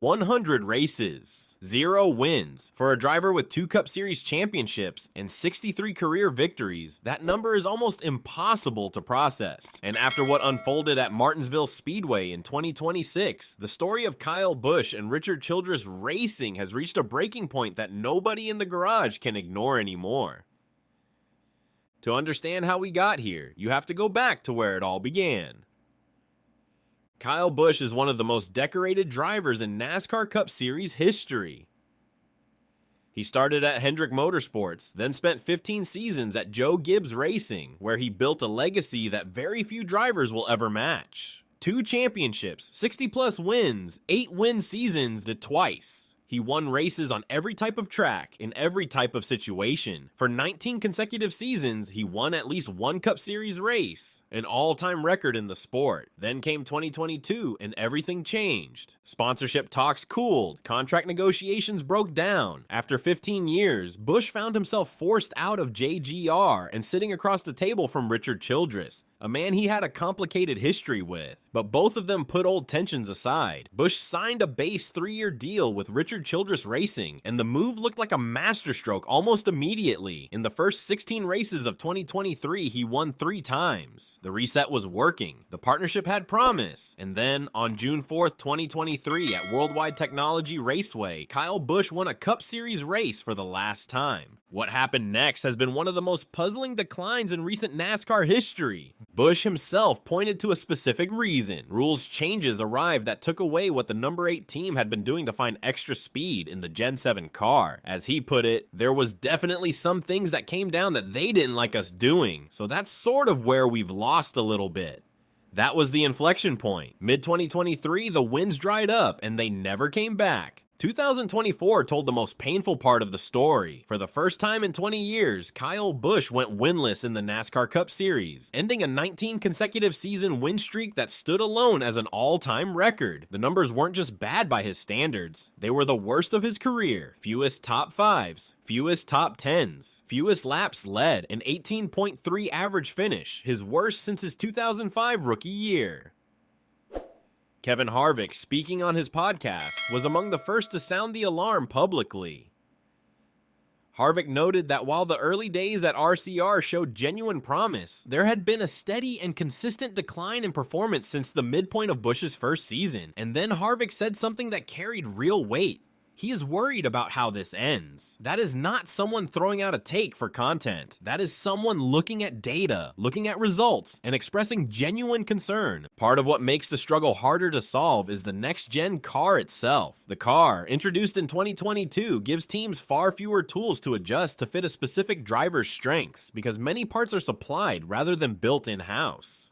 100 races, 0 wins. For a driver with 2 Cup Series championships and 63 career victories, that number is almost impossible to process. And after what unfolded at Martinsville Speedway in 2026, the story of Kyle Busch and Richard Childress Racing has reached a breaking point that nobody in the garage can ignore anymore. To understand how we got here, you have to go back to where it all began. Kyle Busch is one of the most decorated drivers in NASCAR Cup Series history. He started at Hendrick Motorsports, then spent 15 seasons at Joe Gibbs Racing, where he built a legacy that very few drivers will ever match. 2 championships, 60-plus wins, 8 win seasons to twice. He won races on every type of track, in every type of situation. For 19 consecutive seasons, he won at least 1 Cup Series race, an all-time record in the sport. Then came 2022, and everything changed. Sponsorship talks cooled, contract negotiations broke down. After 15 years, Busch found himself forced out of JGR and sitting across the table from Richard Childress, a man he had a complicated history with. But both of them put old tensions aside. Busch signed a base 3-year deal with Richard Childress Racing, and the move looked like a masterstroke almost immediately. In the first 16 races of 2023, he won 3 times. The reset was working. The partnership had promise. And then, on June 4th, 2023, at Worldwide Technology Raceway, Kyle Busch won a Cup Series race for the last time. What happened next has been one of the most puzzling declines in recent NASCAR history. Busch himself pointed to a specific reason. Rules changes arrived that took away what the number 8 team had been doing to find extra speed in the Gen 7 car. As he put it, there was definitely some things that came down that they didn't like us doing, so that's sort of where we've lost a little bit. That was the inflection point. Mid-2023, the wins dried up and they never came back. 2024 told the most painful part of the story. For the first time in 20 years, Kyle Busch went winless in the NASCAR Cup Series, ending a 19 consecutive season win streak that stood alone as an all-time record. The numbers weren't just bad by his standards, they were the worst of his career. Fewest top 5s, fewest top 10s, fewest laps led, an 18.3 average finish, his worst since his 2005 rookie year. Kevin Harvick, speaking on his podcast, was among the first to sound the alarm publicly. Harvick noted that while the early days at RCR showed genuine promise, there had been a steady and consistent decline in performance since the midpoint of Busch's first season. And then Harvick said something that carried real weight. He is worried about how this ends. That is not someone throwing out a take for content. That is someone looking at data, looking at results, and expressing genuine concern. Part of what makes the struggle harder to solve is the next-gen car itself. The car, introduced in 2022, gives teams far fewer tools to adjust to fit a specific driver's strengths because many parts are supplied rather than built in-house.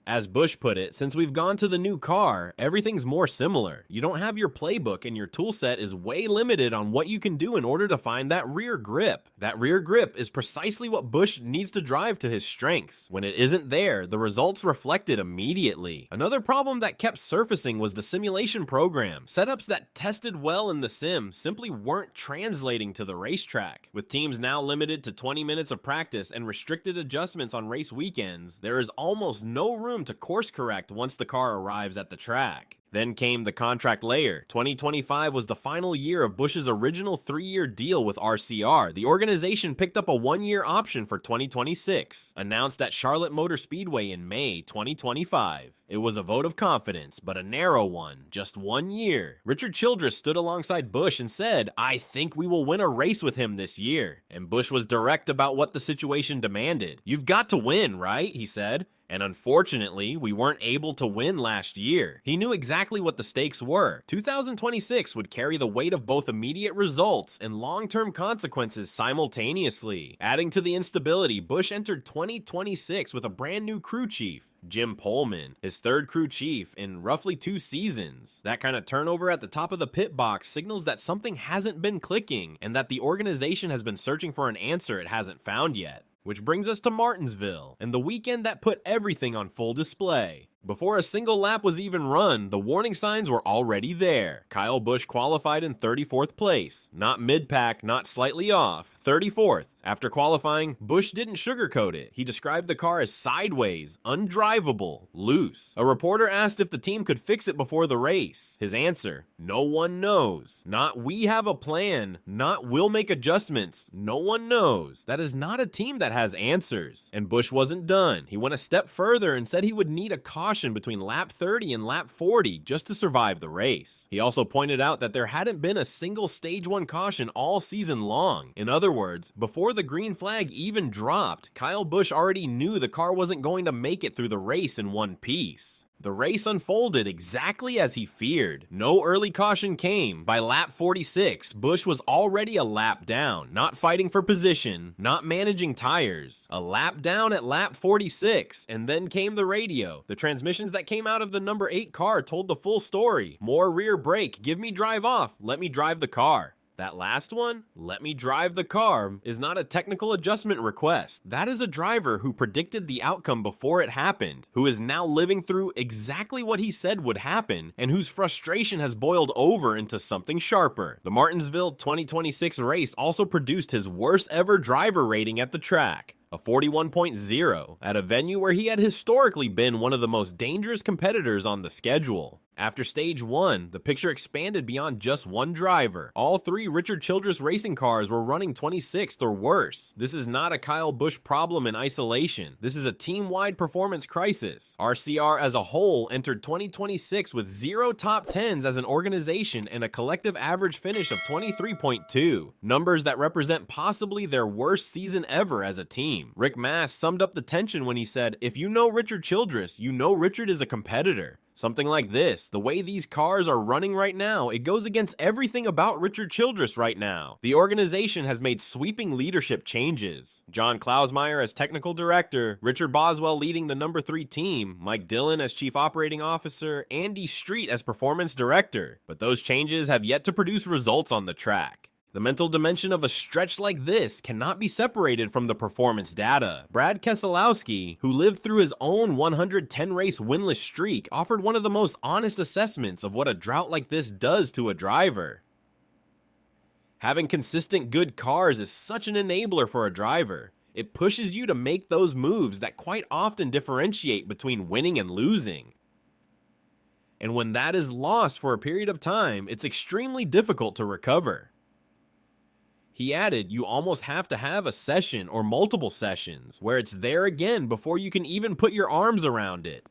As Busch put it, since we've gone to the new car, everything's more similar. You don't have your playbook and your toolset is way limited on what you can do in order to find that rear grip. That rear grip is precisely what Busch needs to drive to his strengths. When it isn't there, the results reflected immediately. Another problem that kept surfacing was the simulation program. Setups that tested well in the sim simply weren't translating to the racetrack. With teams now limited to 20 minutes of practice and restricted adjustments on race weekends, there is almost no room to course correct once the car arrives at the track. Then came the contract layer. 2025 was the final year of Busch's original 3-year deal with RCR. The organization picked up a 1-year option for 2026, announced at Charlotte Motor Speedway in May 2025. It was a vote of confidence, but a narrow one, just 1 year. Richard Childress stood alongside Busch and said, "I think we will win a race with him this year." And Busch was direct about what the situation demanded. "You've got to win, right?" he said. And unfortunately, we weren't able to win last year. He knew exactly what the stakes were. 2026 would carry the weight of both immediate results and long-term consequences simultaneously. Adding to the instability, Busch entered 2026 with a brand new crew chief, Jim Pullman, his 3rd crew chief in roughly 2 seasons. That kind of turnover at the top of the pit box signals that something hasn't been clicking and that the organization has been searching for an answer it hasn't found yet. Which brings us to Martinsville, and the weekend that put everything on full display. Before a single lap was even run, the warning signs were already there. Kyle Busch qualified in 34th place. Not mid-pack, not slightly off. 34th. After qualifying, Busch didn't sugarcoat it. He described the car as sideways, undrivable, loose. A reporter asked if the team could fix it before the race. His answer, no one knows. Not we have a plan, not we'll make adjustments. No one knows. That is not a team that has answers. And Busch wasn't done. He went a step further and said he would need a caution between lap 30 and lap 40 just to survive the race. He also pointed out that there hadn't been a single stage 1 caution all season long. In other words, before the green flag even dropped, Kyle Busch already knew the car wasn't going to make it through the race in one piece. The race unfolded exactly as he feared. No early caution came. By lap 46, Busch was already a lap down, not fighting for position, not managing tires. A lap down at lap 46, and then came the radio. The transmissions that came out of the number 8 car told the full story. More rear brake, give me drive off, let me drive the car. That last one, let me drive the car, is not a technical adjustment request. That is a driver who predicted the outcome before it happened, who is now living through exactly what he said would happen, and whose frustration has boiled over into something sharper. The Martinsville 2026 race also produced his worst ever driver rating at the track. A 41.0 at a venue where he had historically been one of the most dangerous competitors on the schedule. After stage 1, the picture expanded beyond just one driver. All 3 Richard Childress Racing cars were running 26th or worse. This is not a Kyle Busch problem in isolation. This is a team-wide performance crisis. RCR as a whole entered 2026 with 0 top 10s as an organization and a collective average finish of 23.2. Numbers that represent possibly their worst season ever as a team. Rick Mast summed up the tension when he said, "If you know Richard Childress, you know Richard is a competitor." Something like this, the way these cars are running right now, it goes against everything about Richard Childress right now. The organization has made sweeping leadership changes. John Klausmeier as technical director, Richard Boswell leading the number 3 team, Mike Dillon as chief operating officer, Andy Street as performance director. But those changes have yet to produce results on the track. The mental dimension of a stretch like this cannot be separated from the performance data. Brad Keselowski, who lived through his own 110-race winless streak, offered one of the most honest assessments of what a drought like this does to a driver. Having consistent good cars is such an enabler for a driver. It pushes you to make those moves that quite often differentiate between winning and losing. And when that is lost for a period of time, it's extremely difficult to recover. He added, you almost have to have a session or multiple sessions where it's there again before you can even put your arms around it.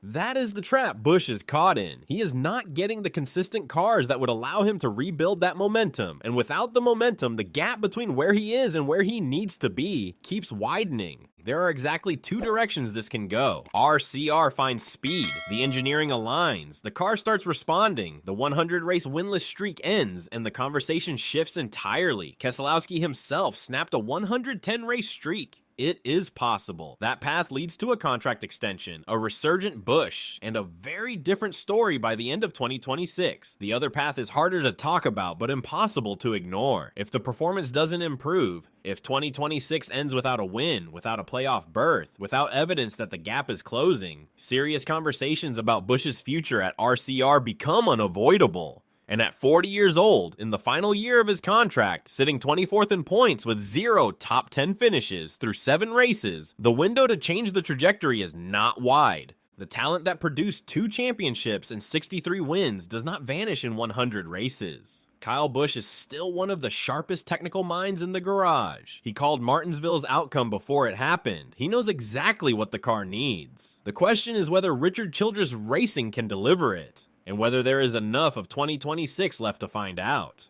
That is the trap Busch is caught in. He is not getting the consistent cars that would allow him to rebuild that momentum. And without the momentum, the gap between where he is and where he needs to be keeps widening. There are exactly 2 directions this can go. RCR finds speed, the engineering aligns, the car starts responding, the 100-race winless streak ends, and the conversation shifts entirely. Keselowski himself snapped a 110-race streak. It is possible. That path leads to a contract extension, a resurgent Busch, and a very different story by the end of 2026. The other path is harder to talk about, but impossible to ignore. If the performance doesn't improve, if 2026 ends without a win, without a playoff berth, without evidence that the gap is closing, serious conversations about Busch's future at RCR become unavoidable. And at 40 years old, in the final year of his contract, sitting 24th in points with 0 top 10 finishes through 7 races, the window to change the trajectory is not wide. The talent that produced 2 championships and 63 wins does not vanish in 100 races. Kyle Busch is still one of the sharpest technical minds in the garage. He called Martinsville's outcome before it happened. He knows exactly what the car needs. The question is whether Richard Childress Racing can deliver it, and whether there is enough of 2026 left to find out.